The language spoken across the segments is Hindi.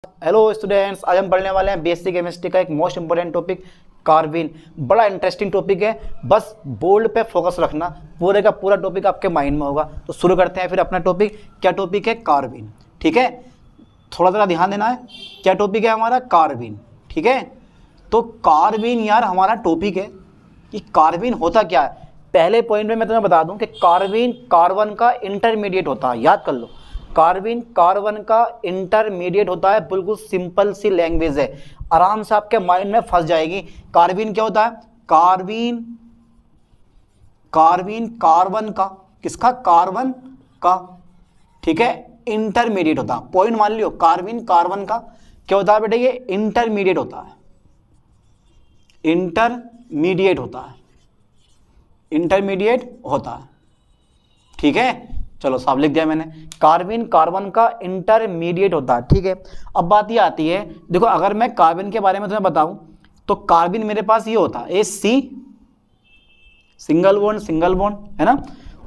हेलो स्टूडेंट्स, आज हम पढ़ने वाले हैं बीएससी केमिस्ट्री का एक मोस्ट इंपोर्टेंट टॉपिक कार्बिन। बड़ा इंटरेस्टिंग टॉपिक है, बस बोर्ड पे फोकस रखना, पूरे का पूरा टॉपिक आपके माइंड में होगा। तो शुरू करते हैं फिर अपना टॉपिक। क्या टॉपिक है? कार्बिन। ठीक है, थोड़ा ज़रा ध्यान देना है। क्या टॉपिक है हमारा? कार्बिन। ठीक है, तो कार्बिन यार हमारा टॉपिक है कि कार्बिन होता क्या है। पहले पॉइंट में मैं तुम्हें बता दूं कि कार्बिन कार्बन का इंटरमीडिएट होता है। याद कर लो, कार्बिन कार्बन का इंटरमीडिएट होता है। बिल्कुल सिंपल सी लैंग्वेज है, आराम से आपके माइंड में फंस जाएगी। कार्बिन क्या होता है? कार्बिन कार्बिन कार्बन का, किसका? कार्बन का। ठीक है, इंटरमीडिएट होता है। पॉइंट मान लियो, कार्बिन कार्बन का क्या होता है बेटा? ये इंटरमीडिएट होता है। इंटरमीडिएट होता है, इंटरमीडिएट होता है। ठीक है, चलो साफ लिख दिया मैंने। कार्बिन कार्बन का इंटरमीडिएट होता है। ठीक है, अब बात ये आती है, देखो अगर मैं कार्बन के बारे में तुम्हें बताऊं तो कार्बिन मेरे पास ये होता है AC, सिंगल बॉन्ड है ना,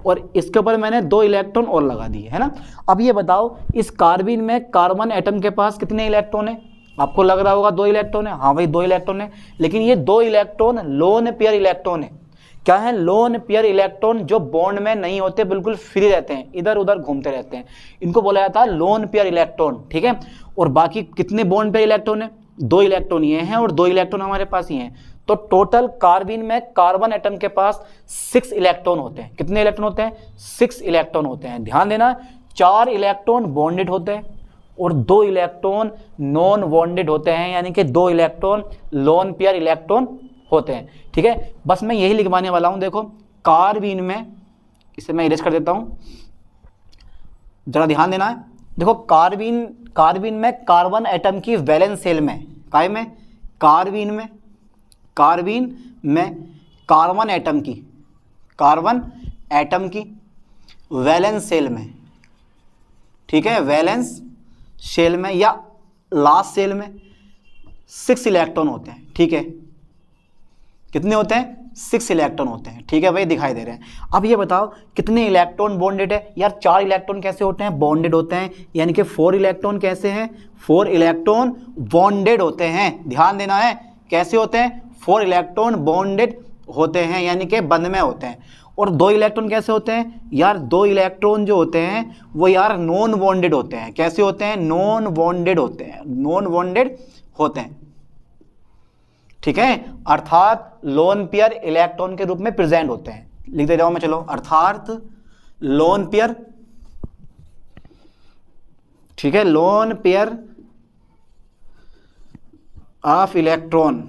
और इसके ऊपर मैंने 2 इलेक्ट्रॉन और लगा दिए है ना। अब ये बताओ, इस कार्बिन में कार्बन एटम के पास कितने इलेक्ट्रॉन है? आपको लग रहा होगा 2 इलेक्ट्रॉन है। हाँ भाई 2 इलेक्ट्रॉन है, लेकिन ये 2 इलेक्ट्रॉन लोन पेयर इलेक्ट्रॉन है। क्या है? लोन पेयर इलेक्ट्रॉन, जो बॉन्ड में नहीं होते, बिल्कुल फ्री रहते हैं, इधर उधर घूमते रहते हैं, इनको बोला जाता है लोन पेयर इलेक्ट्रॉन। ठीक है, और बाकी कितने बॉन्ड पेयर इलेक्ट्रॉन है? 2 इलेक्ट्रॉन ये हैं और 2 इलेक्ट्रॉन हमारे पास ही हैं। तो टोटल कार्बिन में कार्बन एटम के पास 6 इलेक्ट्रॉन होते हैं। कितने इलेक्ट्रॉन होते हैं? 6 इलेक्ट्रॉन होते हैं। ध्यान देना, 4 इलेक्ट्रॉन बॉन्डेड होते हैं और 2 इलेक्ट्रॉन नॉन बॉन्डेड होते हैं, यानी कि 2 इलेक्ट्रॉन लोन पेयर इलेक्ट्रॉन होते हैं। ठीक है, बस मैं यही लिखवाने वाला हूं। देखो कार्बिन में, इसे मैं इरेज कर देता हूं, जरा ध्यान देना है। देखो कार्बिन में कार्बन एटम की वैलेंस सेल में, काय में? कार्बिन में कार्बन एटम की वैलेंस सेल में, ठीक है, वैलेंस सेल में या लास्ट सेल में 6 इलेक्ट्रॉन होते हैं। ठीक है, कितने होते हैं? 6 इलेक्ट्रॉन होते हैं। ठीक है भाई, दिखाई दे रहे हैं। अब ये बताओ कितने इलेक्ट्रॉन बॉन्डेड है? यार 4 इलेक्ट्रॉन कैसे होते हैं? बॉन्डेड होते हैं, यानी कि 4 इलेक्ट्रॉन कैसे हैं? 4 इलेक्ट्रॉन बॉन्डेड होते हैं। ध्यान देना है, कैसे होते हैं? 4 इलेक्ट्रॉन बॉन्डेड होते हैं, यानी कि बंध में होते हैं। और 2 इलेक्ट्रॉन कैसे होते हैं? यार 2 इलेक्ट्रॉन जो होते हैं वो यार नॉन बॉन्डेड होते हैं। कैसे होते हैं? नॉन बॉन्डेड होते हैं, नॉन बॉन्डेड होते हैं। ठीक है, अर्थात लोन पेयर इलेक्ट्रॉन के रूप में प्रेजेंट होते हैं। लिख दे रहा हूं मैं, चलो, अर्थात लोन पेयर, ठीक है, लोन पेयर ऑफ इलेक्ट्रॉन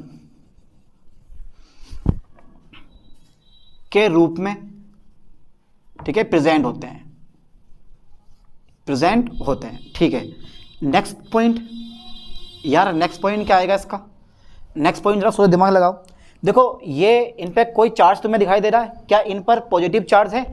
के रूप में, ठीक है, प्रेजेंट होते हैं, ठीक है। नेक्स्ट पॉइंट, यार नेक्स्ट पॉइंट क्या आएगा इसका? नेक्स्ट पॉइंट जरा सोच दिमाग लगाओ। देखो ये इन पे कोई चार्ज तुम्हें दिखाई दे रहा है? क्या इन पर पॉजिटिव चार्ज है?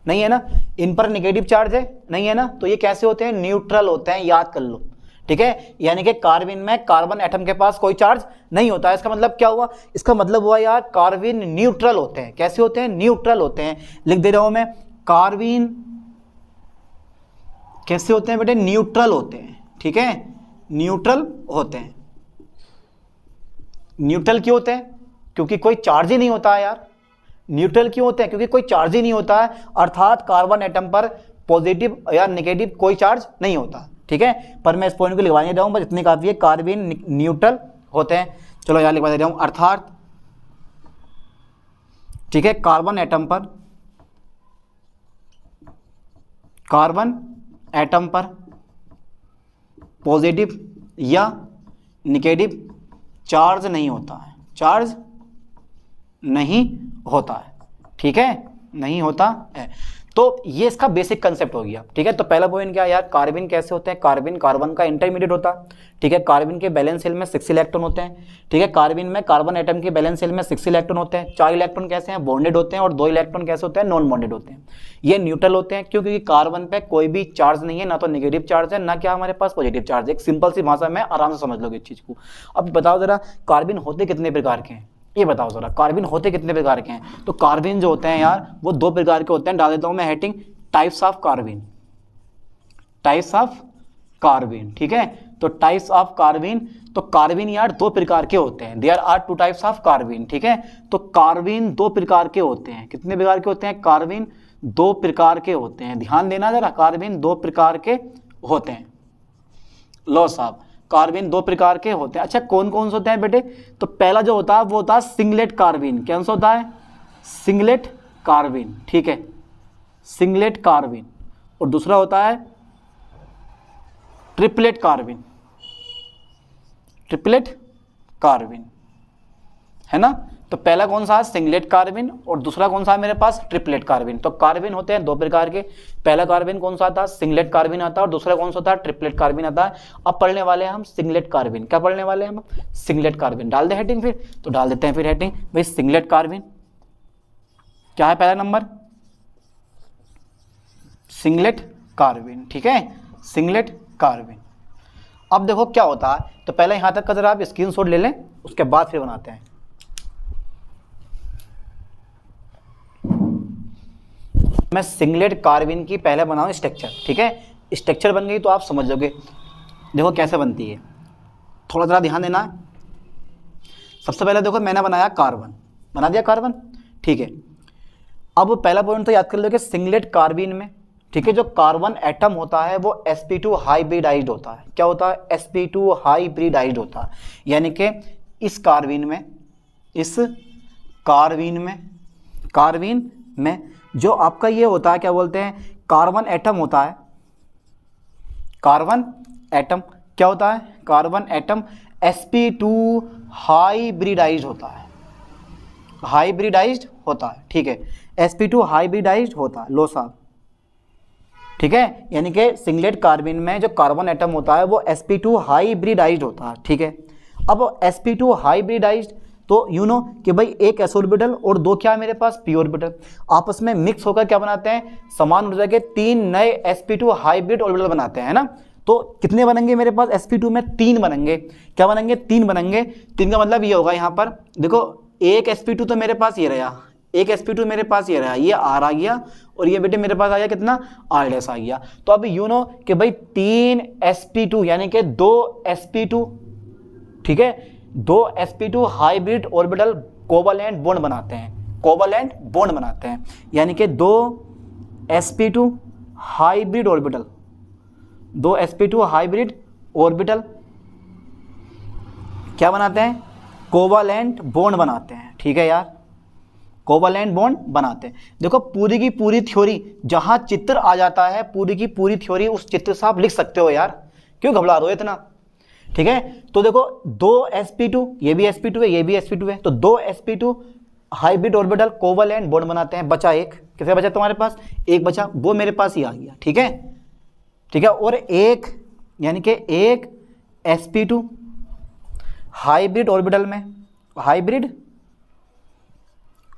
नहीं है ना। इन पर नेगेटिव चार्ज है? नहीं है ना। तो ये कैसे होते हैं? न्यूट्रल होते हैं, याद कर लो। ठीक है, यानी कि कार्बिन में कार्बन एटम के पास कोई चार्ज नहीं होता है। इसका मतलब क्या हुआ? इसका मतलब हुआ यार कार्बिन न्यूट्रल होते हैं। कैसे होते हैं? न्यूट्रल होते हैं। लिख दे रहा हूं मैं, कार्बिन कैसे होते हैं बेटे? न्यूट्रल होते हैं। ठीक है, न्यूट्रल होते हैं। न्यूट्रल क्यों होते हैं? क्योंकि कोई चार्ज ही नहीं होता है यार। न्यूट्रल क्यों होते हैं? क्योंकि कोई चार्ज ही नहीं होता है, अर्थात कार्बन एटम पर पॉजिटिव या नेगेटिव कोई चार्ज नहीं होता। ठीक है, पर मैं इस पॉइंट को लिखवाने जा रहा हूं, बस इतनी काफी है। कार्बन न्यूट्रल होते हैं। चलो यार लिखवा दे रहा हूं, अर्थात, ठीक है, कार्बन एटम पर पॉजिटिव या नेगेटिव चार्ज नहीं होता है, चार्ज नहीं होता है। ठीक है, नहीं होता है। तो ये इसका बेसिक कंसेप्ट हो गया। ठीक है, तो पहला पॉइंट क्या है यार? कार्बिन कैसे होते हैं? कार्बिन कार्बन का इंटरमीडिएट होता है। ठीक है, कार्बिन के बैलेंस सेल में 6 इलेक्ट्रॉन होते हैं। ठीक है, कार्बिन में कार्बन एटम के बैलेंस सेल में 6 इलेक्ट्रॉन होते हैं। 4 इलेक्ट्रॉन कैसे हैं? बॉन्डेड होते हैं, और 2 इलेक्ट्रॉन कैसे होते हैं? नॉन बॉन्डेड होते हैं। ये न्यूट्रल होते हैं क्योंकि कार्बन पे कोई भी चार्ज नहीं है, ना तो नेगेटिव चार्ज है, ना क्या हमारे पास पॉजिटिव चार्ज है। एक सिंपल सी भाषा में आराम से समझ लोगे इस चीज को। अब बताओ जरा, कार्बिन होते कितने प्रकार के हैं? ये बताओ जरा, कार्बिन होते कितने प्रकार के हैं? तो कार्बिन जो होते हैं यार वो 2 प्रकार के होते हैं। डाल देता हूं मैं हेडिंग, टाइप्स ऑफ कार्बिन। ठीक है, तो टाइप्स ऑफ कार्बिन, तो कार्बिन यार दो प्रकार के होते हैं, there are two types of carbon, ठीक है। तो कार्बिन दो प्रकार के होते हैं, कितने प्रकार के होते हैं, कार्बिन दो प्रकार के होते हैं, ध्यान देना जरा, कार्बिन दो प्रकार के होते हैं। लो साहब, कार्बिन दो प्रकार के होते हैं। अच्छा कौन कौन से होते हैं बेटे, तो पहला जो होता है वो होता है सिंगलेट कार्बिन, कौन सा होता है, सिंगलेट कार्बिन, ठीक है, सिंगलेट कार्बिन। और दूसरा होता है ट्रिपलेट कार्बिन, ट्रिपलेट कार्बिन, है ना। तो पहला कौन सा है, सिंगलेट कार्बिन, और दूसरा कौन सा है मेरे पास, ट्रिपलेट कार्बिन। तो कार्बिन होते हैं दो प्रकार के, पहला कार्बिन कौन सा आता है, सिंगलेट कार्बिन आता है, और दूसरा कौन सा होता है, ट्रिपलेट कार्बिन आता है। अब पढ़ने वाले हैं हम सिंगलेट कार्बिन, क्या पढ़ने वाले हैं हम, सिंगलेट कार्बिन। डाल दे हेडिंग फिर, तो डाल देते हैं फिर हेडिंग भाई, सिंगलेट कार्बिन क्या है, पहला नंबर सिंगलेट कार्बिन, ठीक है, सिंगलेट कार्बिन। अब देखो क्या होता है, तो पहले यहां तक का जरा आप स्क्रीनशॉट ले लें, उसके बाद फिर बनाते हैं। मैं सिंगलेट कार्बिन की पहले बनाऊं स्ट्रक्चर, ठीक है, स्ट्रक्चर बन गई तो आप समझ लोगे। देखो कैसे बनती है, थोड़ा जरा ध्यान देना। सबसे पहले देखो मैंने बनाया कार्बन, बना दिया कार्बन, ठीक है। अब पहला पॉइंट तो याद कर लो कि सिंगलेट कार्बिन में, ठीक है, जो कार्बन एटम होता है वो sp2 हाइब्रिडाइज्ड होता है। क्या होता है, sp2 हाइब्रिडाइज्ड होता है, यानी कि इस कार्बिन में जो आपका ये होता है, क्या बोलते हैं, कार्बन एटम होता है, कार्बन एटम क्या होता है, कार्बन एटम sp2 हाइब्रिडाइज्ड होता है, हाइब्रिडाइज्ड होता है, ठीक है, sp2 हाइब्रिडाइज्ड होता है। लो साहब, ठीक है, यानी कि सिंगलेट कार्बिन में जो कार्बन एटम होता है वो sp2 हाइब्रिडाइज्ड होता है, ठीक है। अब sp2 हाइब्रिडाइज्ड, तो यू नो कि भाई एक s ऑर्बिटल और दो क्या है मेरे पास, p ऑर्बिटल, आपस में मिक्स होकर क्या बनाते हैं, समान ऊर्जा के तीन नए sp2 हाइब्रिड ऑर्बिटल बनाते हैं, है ना। तो कितने बनेंगे मेरे पास, sp2 में तीन बनेंगे, क्या बनेंगे, तीन बनेंगे। तीन का मतलब ये होगा, यहाँ पर देखो एक sp2 तो मेरे पास ये रहा, एक sp2 मेरे पास ये रहा, ये r आ गया, और ये बेटे मेरे पास आ गया कितना, r डैश आ गया। तो अब यू नो कि भाई तीन sp2 यानी कि दो sp2, ठीक है, दो sp2 hybrid orbital covalent bond बनाते हैं, कोवैलेंट बॉन्ड बनाते हैं, यानी कि दो sp2 हाइब्रिड ऑर्बिटल, दो sp2 हाइब्रिड ऑर्बिटल क्या बनाते हैं, कोवैलेंट बॉन्ड बनाते हैं, ठीक है यार, कोवैलेंट बॉन्ड बनाते हैं। देखो पूरी की पूरी थ्योरी जहां चित्र आ जाता है, पूरी की पूरी थ्योरी उस चित्र से आप लिख सकते हो यार, क्यों घबरा रहे हो इतना, ठीक है। तो देखो दो sp2, ये भी sp2 है, ये भी sp2 है, तो दो sp2 hybrid orbital covalent bond बनाते हैं। बचा एक, किसे बचा तुम्हारे पास, एक बचा, वो मेरे पास ही आ गया, ठीक है, ठीक है। और एक यानी कि एक sp2 हाइब्रिड ऑर्बिटल में, हाइब्रिड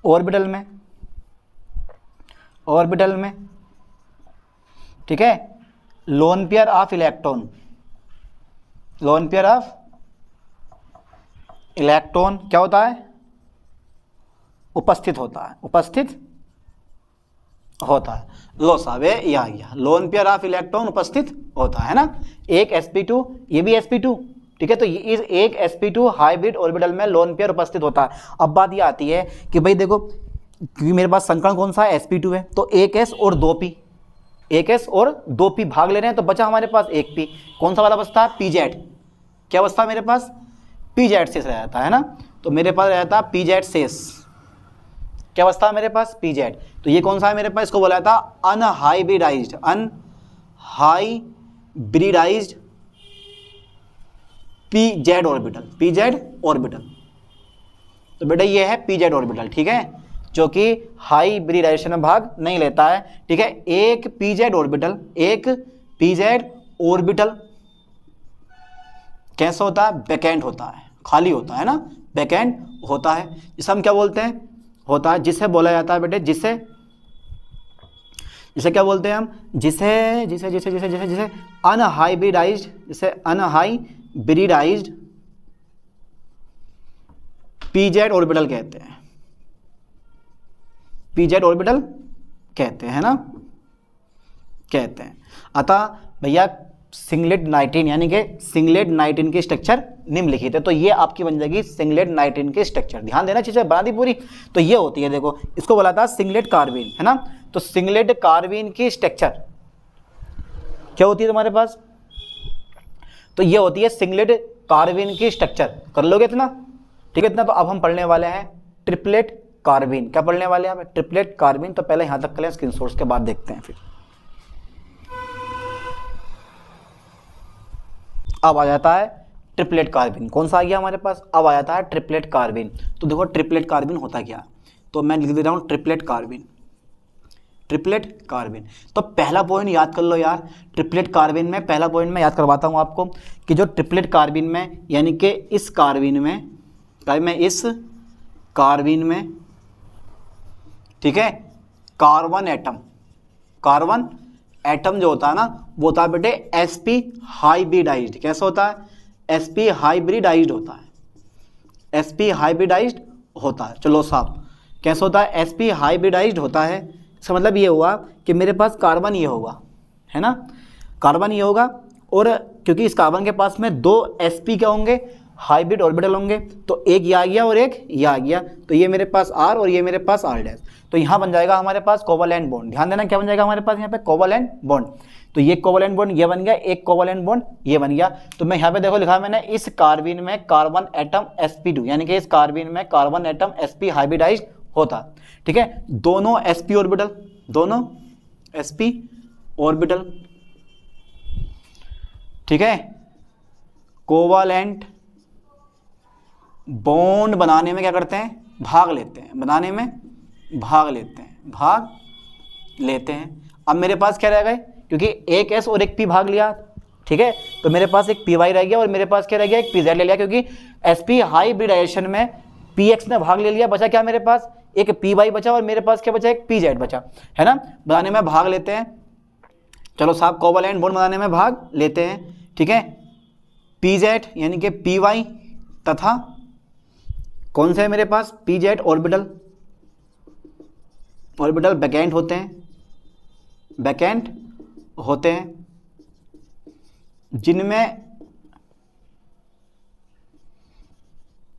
ऑर्बिटल में, ठीक है, lone pair of electron, lone pair of electron क्या होता है, उपस्थित होता है, उपस्थित होता है। लो साहब ये आ गया, लोन पेयर ऑफ इलेक्ट्रॉन उपस्थित होता है ना, एक sp2, ये भी sp2, ठीक है। तो ये इस एक sp2 हाइब्रिड ऑर्बिटल में लोन पेयर उपस्थित होता है। अब बात ये आती है कि भाई देखो, क्योंकि मेरे पास संकरण कौन सा है, sp2 है, तो एक s और दो p, एक s और दो p भाग ले रहे हैं, तो बचा हमारे पास एक p, कौन सा वाला बचता है, pz, क्या बचता है मेरे पास, pz शेष रह जाता है ना, तो मेरे पास रहता है pz शेष, क्या बचता है मेरे पास, pz। तो ये कौन सा है मेरे पास, इसको बोला था unhybridised, unhybridised pz orbital, pz orbital. तो बेटा ये है pz ऑर्बिटल, ठीक है, जो कि हाइब्रिडाइजेशन में भाग नहीं लेता है, ठीक है। एक pz ऑर्बिटल, एक pz ऑर्बिटल कैसा होता है, वैकेंट होता है, खाली होता है ना, वैकेंट होता है, जिसे हम क्या बोलते हैं, होता है, जिसे बोला जाता है बेटे, जिसे क्या बोलते हैं हम, जिसे जिसे जिसे जिसे जिसे जिसे अनहाइब्रिडाइज्ड, जिसे अनहाइब्रिडाइज्ड pz ऑर्बिटल कहते हैं, pz ऑर्बिटल कहते हैं ना, कहते हैं। अतः भैया सिंगलेट नाइट्रीन, यानी कि सिंगलेट नाइट्रीन के स्ट्रक्चर निम्नलिखित है। तो ये आपकी बन जाएगी सिंगलेट नाइट्रीन के स्ट्रक्चर। ध्यान देना, चीजें बना दी पूरी। तो ये होती है, देखो इसको बोला था सिंगलेट कार्बीन, है ना। तो सिंगलेट कार्बीन की स्ट्रक्चर क्या होती है तुम्हारे पास, तो ये होती है सिंगलेट कार्बीन की स्ट्रक्चर। कर लोगे इतना, ठीक है इतना। तो अब हम पढ़ने वाले हैं ट्रिपलेट कार्बीन। क्या पढ़ने वाले हैं, ट्रिपलेट कार्बीन। तो पहले यहां तक कर लें स्क्रीनशॉट्स के बाद देखते हैं फिर। अब आ जाता है ट्रिपलेट कार्बीन। कौन सा आ गया हमारे पास, अब आ जाता है ट्रिपलेट कार्बीन। तो देखो ट्रिपलेट कार्बीन होता क्या, तो मैं लिख दे रहा हूं ट्रिपलेट कार्बीन। ट्रिपलेट कार्बीन, तो पहला पॉइंट याद कर लो यार, ट्रिपलेट कार्बीन में पहला पॉइंट मैं याद करवाता हूं आपको कि जो ट्रिपलेट कार्बीन में, यानी कि इस कार्बीन में, इस कार्बीन में, ठीक है, कार्बन एटम, कार्बन एटम जो होता है ना वो होता है बेटे sp हाइब्रिडाइज्ड। कैसा होता है, sp हाइब्रिडाइज्ड होता है, sp हाइब्रिडाइज्ड होता है। चलो साहब, कैसा होता है, sp हाइब्रिडाइज्ड होता है। इसका मतलब ये हुआ कि मेरे पास कार्बन ये होगा, है ना, कार्बन ये होगा, और क्योंकि इस कार्बन के पास में दो sp क्या होंगे, हाइब्रिड ऑर्बिटल होंगे, तो एक ये आ गया और एक ये आ गया, तो ये मेरे पास R और ये मेरे पास R डैश। तो यहाँ बन जाएगा हमारे पास कोवैलेंट बॉन्ड। ध्यान देना क्या बन जाएगा हमारे पास यहाँ पे, कोवैलेंट बॉन्ड। तो ये कोवैलेंट बॉन्ड ये बन गया, एक कोवैलेंट बॉन्ड ये बन गया। तो मैं यहाँ पे देखो लिखा मैंने, इस कार्बन में कार्बन एटम sp2, यानी कि इस कार्बन में कार्बन एटम sp हाइब्रिडाइज्ड होता, ठीक है। दोनों sp ऑर्बिटल, दोनों sp ऑर्बिटल, ठीक है, कोवैलेंट बॉन्ड बनाने में क्या करते हैं, भाग लेते हैं, बनाने में भाग लेते हैं, भाग लेते हैं। अब मेरे पास क्या रह गए, क्योंकि एक S और एक P भाग लिया, ठीक है, तो मेरे पास एक PY रह गया और मेरे पास क्या रह गया, एक PZ ले लिया, क्योंकि sp हाइब्रिडाइजेशन में PX ने भाग ले लिया, बचा क्या मेरे पास, एक PY बचा और मेरे पास क्या बचा, एक PZ बचा, है ना। बनाने में भाग लेते हैं। चलो साहब, कोवैलेंट बॉन्ड बनाने में भाग लेते हैं, ठीक है। PZ यानी कि PY तथा कौन से है मेरे पास, PZ ऑर्बिटल, ऑर्बिटल वैकेंट होते हैं, वैकेंट होते हैं, जिनमें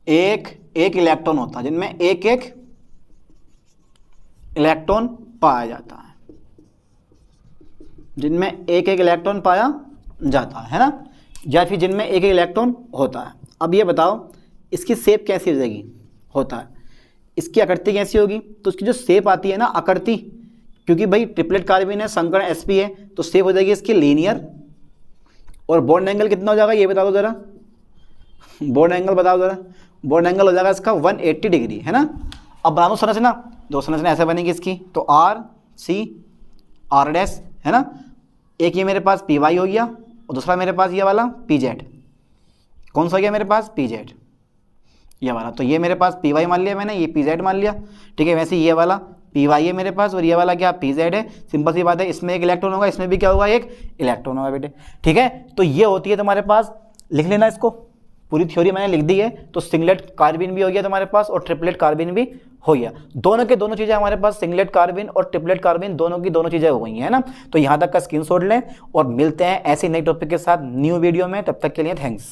एक एक इलेक्ट्रॉन होता है, जिनमें एक एक इलेक्ट्रॉन पाया जाता है, जिनमें एक एक इलेक्ट्रॉन पाया जाता है ना, या फिर जिनमें एक एक इलेक्ट्रॉन होता है। अब ये बताओ इसकी शेप कैसी हो जाएगी, होता है, इसकी आकृति कैसी होगी, तो इसकी जो शेप आती है ना आकृति, क्योंकि भाई ट्रिपलेट कार्बन है, संकरण sp है, तो शेप हो जाएगी इसकी लीनियर। और बॉन्ड एंगल कितना हो जाएगा ये बता दो जरा, बॉन्ड एंगल बताओ जरा, बॉन्ड एंगल हो जाएगा इसका 180 डिग्री, है ना। अब बना दो संरचना, दो संरचना ऐसे बनेगी इसकी, तो R डैश, है ना, एक ये मेरे पास PY हो गया और दूसरा मेरे पास ये वाला PZ। कौन सा हो गया मेरे पास, PZ ये वाला। तो ये मेरे पास PY मान लिया मैंने, ये PZ मान लिया, ठीक है। वैसे ये वाला PY है मेरे पास और ये वाला क्या PZ है। सिंपल सी बात है, इसमें एक इलेक्ट्रॉन होगा, इसमें भी क्या होगा, एक इलेक्ट्रॉन होगा बेटे, ठीक है। तो ये होती है तुम्हारे पास, लिख लेना इसको, पूरी थ्योरी मैंने लिख दी है। तो सिंगलेट कार्बीन भी हो गया तुम्हारे पास और ट्रिपलेट कार्बीन भी हो गया। दोनों के दोनों चीजें हमारे पास, सिंगलेट कार्बीन और ट्रिपलेट कार्बीन, दोनों की दोनों चीजें हो गई है ना। तो यहां तक का स्क्रीनशॉट लें और मिलते हैं ऐसे नए टॉपिक के साथ न्यू वीडियो में। तब तक के लिए थैंक्स।